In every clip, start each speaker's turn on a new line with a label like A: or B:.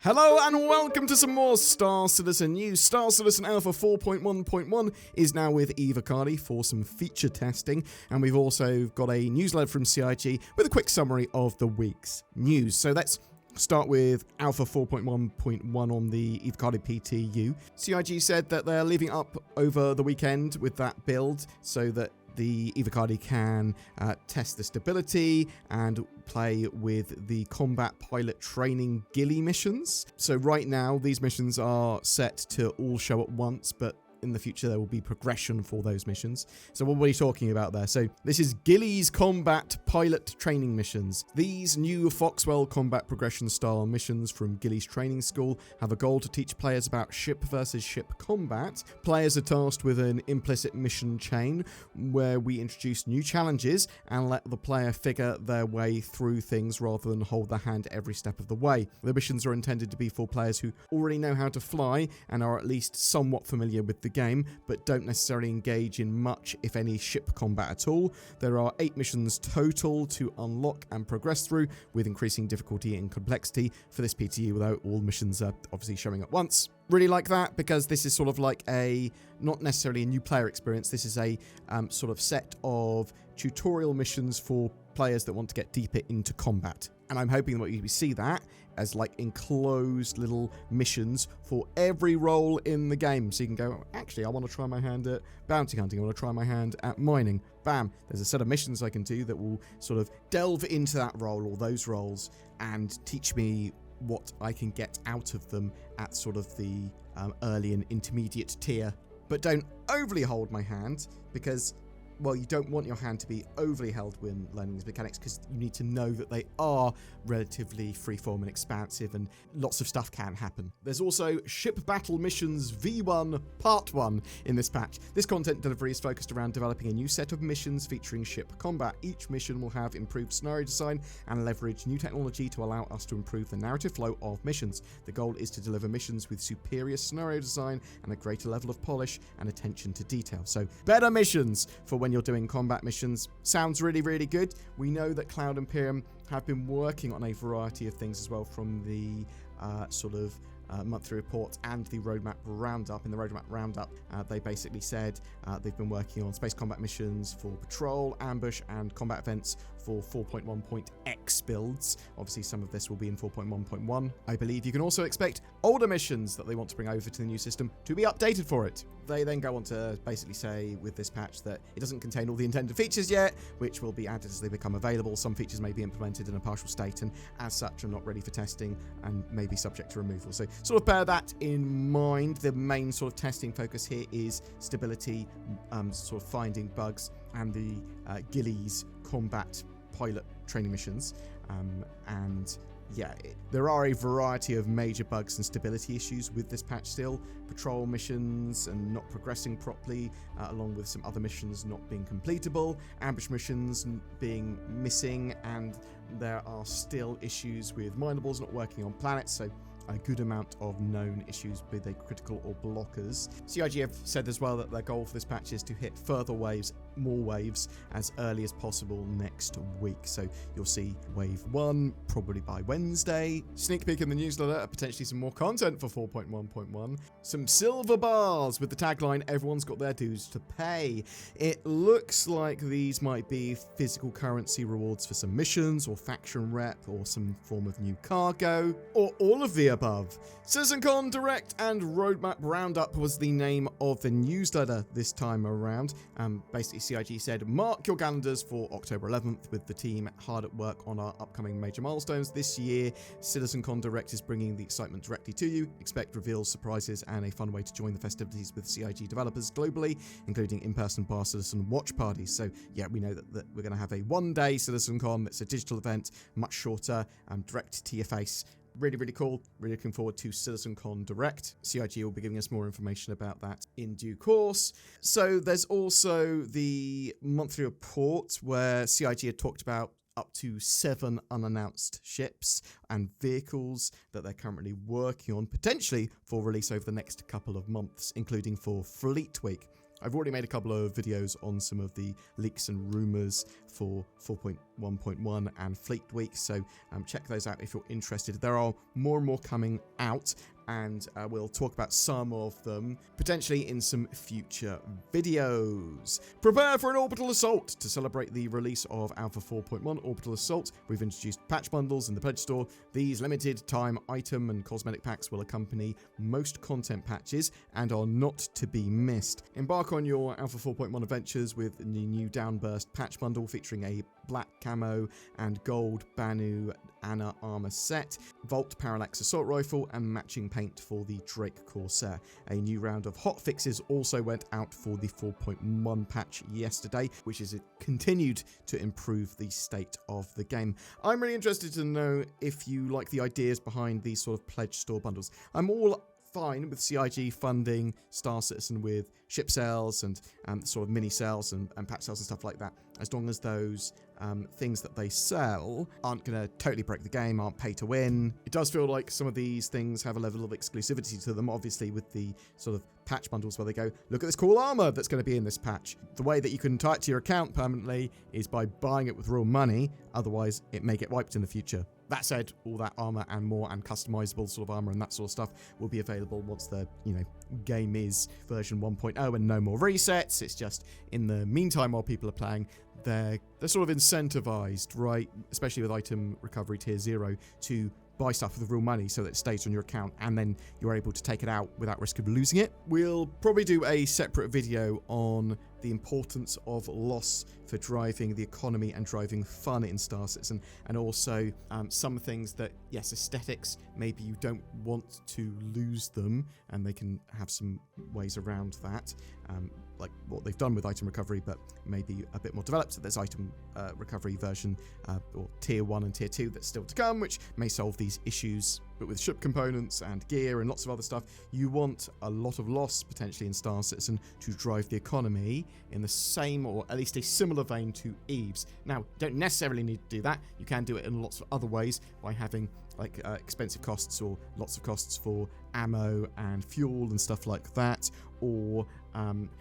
A: Hello and welcome to some more Star Citizen news. Star Citizen Alpha 4.1.1 is now with Evocati for some feature testing, and we've also got a newsletter from CIG with a quick summary of the week's news. So let's start with Alpha 4.1.1 on the Evocati PTU. CIG said that they're leaving up over the weekend with that build so that the Evocati can test the stability and play with the combat pilot training ghillie missions. So right now, these missions are set to all show at once, but in the future there will be progression for those missions. So what are we talking about there? So this is Ghillie's combat pilot training missions. These new Foxwell combat progression style missions from Ghillie's training school have a goal to teach players about ship versus ship combat. Players are tasked with an implicit mission chain where we introduce new challenges and let the player figure their way through things rather than hold their hand every step of the way. The missions are intended to be for players who already know how to fly and are at least somewhat familiar with the game, but don't necessarily engage in much, if any, ship combat at all. There are 8 missions total to unlock and progress through, with increasing difficulty and complexity for this PTU, although all missions are obviously showing at once. Really like that, because this is sort of like a, not necessarily a new player experience, this is a sort of set of tutorial missions for players that want to get deeper into combat. And I'm hoping that we see that as like enclosed little missions for every role in the game. So you can go, actually, I want to try my hand at bounty hunting. I want to try my hand at mining. Bam. There's a set of missions I can do that will sort of delve into that role or those roles and teach me what I can get out of them at sort of the early and intermediate tier. But don't overly hold my hand, because well, you don't want your hand to be overly held when learning these mechanics, because you need to know that they are relatively freeform and expansive, and lots of stuff can happen. There's also Ship Battle Missions V1 Part 1 in this patch. This content delivery is focused around developing a new set of missions featuring ship combat. Each mission will have improved scenario design and leverage new technology to allow us to improve the narrative flow of missions. The goal is to deliver missions with superior scenario design and a greater level of polish and attention to detail. So better missions for when you're doing combat missions. Sounds really, really good. We know that Cloud Imperium have been working on a variety of things as well, from the sort of monthly report and the roadmap roundup. In the roadmap roundup, they basically said they've been working on space combat missions for patrol, ambush, and combat events for 4.1.x builds. Obviously, some of this will be in 4.1.1. I believe you can also expect older missions that they want to bring over to the new system to be updated for it. They then go on to basically say with this patch that it doesn't contain all the intended features yet, which will be added as they become available. Some features may be implemented in a partial state and as such are not ready for testing and may be subject to removal. So sort of bear that in mind. The main sort of testing focus here is stability, sort of finding bugs, and the Ghillie's combat pilot training missions. And yeah, there are a variety of major bugs and stability issues with this patch still. Patrol missions and not progressing properly, along with some other missions not being completable, ambush missions being missing, and there are still issues with minables not working on planets, so a good amount of known issues, be they critical or blockers. CIG have said as well that their goal for this patch is to hit further waves, more waves, as early as possible next week. So you'll see wave 1 probably by Wednesday. Sneak peek in the newsletter, potentially some more content for 4.1.1. Some silver bars with the tagline, everyone's got their dues to pay. It looks like these might be physical currency rewards for some missions, or faction rep, or some form of new cargo, or all of the above. CitizenCon Direct and Roadmap Roundup was the name of the newsletter this time around. Basically, CIG said, mark your calendars for October 11th with the team hard at work on our upcoming major milestones. This year, CitizenCon Direct is bringing the excitement directly to you. Expect reveals, surprises, and a fun way to join the festivities with CIG developers globally, including in-person bar citizen watch parties. So yeah, we know that we're going to have a one-day CitizenCon that's a digital event, much shorter, direct to your face. Really, really cool. Really looking forward to CitizenCon Direct. CIG will be giving us more information about that in due course. So there's also the monthly report where CIG had talked about up to 7 unannounced ships and vehicles that they're currently working on, potentially for release over the next couple of months, including for Fleet Week. I've already made a couple of videos on some of the leaks and rumors for 1.1 and Fleet Week, so check those out if you're interested. There are more and more coming out, and we'll talk about some of them potentially in some future videos. Prepare for an orbital assault. To celebrate the release of Alpha 4.1 Orbital Assault, we've introduced patch bundles in the pledge store. These limited time item and cosmetic packs will accompany most content patches and are not to be missed. Embark on your Alpha 4.1 adventures with the new Downburst patch bundle featuring a black camo and gold Banu Anna armor set, Volt Parallax assault rifle, and matching paint for the Drake Corsair. A new round of hot fixes also went out for the 4.1 patch yesterday, which is continued to improve the state of the game. I'm really interested to know if you like the ideas behind these sort of pledge store bundles. I'm all fine with CIG funding Star Citizen with ship sales and sort of mini sales and patch sales and stuff like that, as long as those things that they sell aren't going to totally break the game, aren't pay to win. It does feel like some of these things have a level of exclusivity to them, obviously with the sort of patch bundles where they go, look at this cool armor that's going to be in this patch. The way that you can tie it to your account permanently is by buying it with real money, otherwise it may get wiped in the future. That said, all that armor and more and customizable sort of armor and that sort of stuff will be available once the, game is version 1.0 and no more resets. It's just in the meantime while people are playing, they're sort of incentivized, right? Especially with item recovery tier 0 to buy stuff with real money so that it stays on your account and then you're able to take it out without risk of losing it. We'll probably do a separate video on the importance of loss for driving the economy and driving fun in Star Citizen, and also some things that, yes, aesthetics, maybe you don't want to lose them and they can have some ways around that, like what they've done with item recovery, but maybe a bit more developed. So there's item recovery version or tier 1 and tier 2 that's still to come, which may solve these issues. But with ship components and gear and lots of other stuff, you want a lot of loss potentially in Star Citizen to drive the economy in the same or at least a similar vein to Eve's. Now, you don't necessarily need to do that. You can do it in lots of other ways by having like expensive costs or lots of costs for ammo and fuel and stuff like that. Or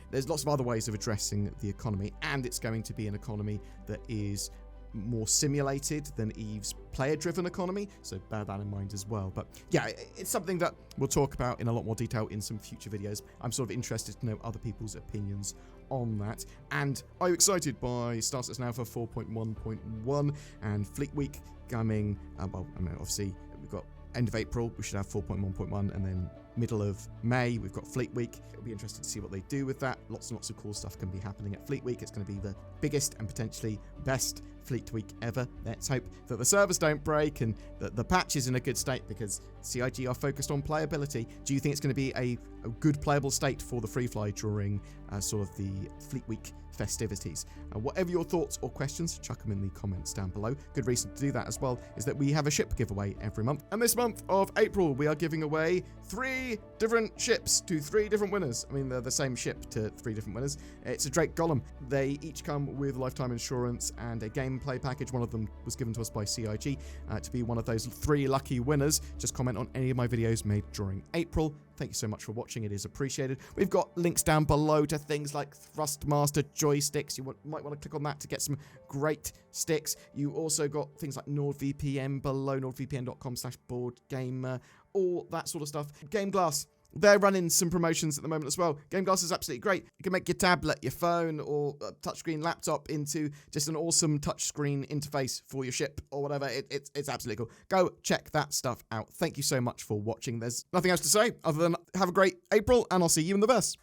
A: there's lots of other ways of addressing the economy, and it's going to be an economy that is more simulated than Eve's player-driven economy, so bear that in mind as well. But yeah, it's something that we'll talk about in a lot more detail in some future videos. I'm sort of interested to know other people's opinions on that. And are you excited by Star Citizen Alpha 4.1.1 and Fleet Week coming? Obviously we've got end of April, we should have 4.1.1, and then middle of May, we've got Fleet Week. It'll be interesting to see what they do with that. Lots and lots of cool stuff can be happening at Fleet Week. It's going to be the biggest and potentially best Fleet Week ever. Let's hope that the servers don't break and that the patch is in a good state, because CIG are focused on playability. Do you think it's going to be a good playable state for the free fly during sort of the Fleet Week festivities? Whatever your thoughts or questions, chuck them in the comments down below. Good reason to do that as well is that we have a ship giveaway every month, and this month of April we are giving away 3 different ships to 3 different winners. I mean, they're the same ship to 3 different winners. It's a Drake Golem. They each come with lifetime insurance and a gameplay package. One of them was given to us by CIG to be one of those 3 lucky winners. Just comment on any of my videos made during April. Thank you so much for watching. It is appreciated. We've got links down below to things like THRUSTMASTer joysticks. You might want to click on that to get some great sticks. You also got things like NordVPN below, nordvpn.com/BoredGamer, all that sort of stuff. Game Glass, they're running some promotions at the moment as well. Game Glass is absolutely great. You can make your tablet, your phone, or a touchscreen laptop into just an awesome touchscreen interface for your ship or whatever. It's absolutely cool. Go check that stuff out. Thank you so much for watching. There's nothing else to say other than have a great April, and I'll see you in the verse.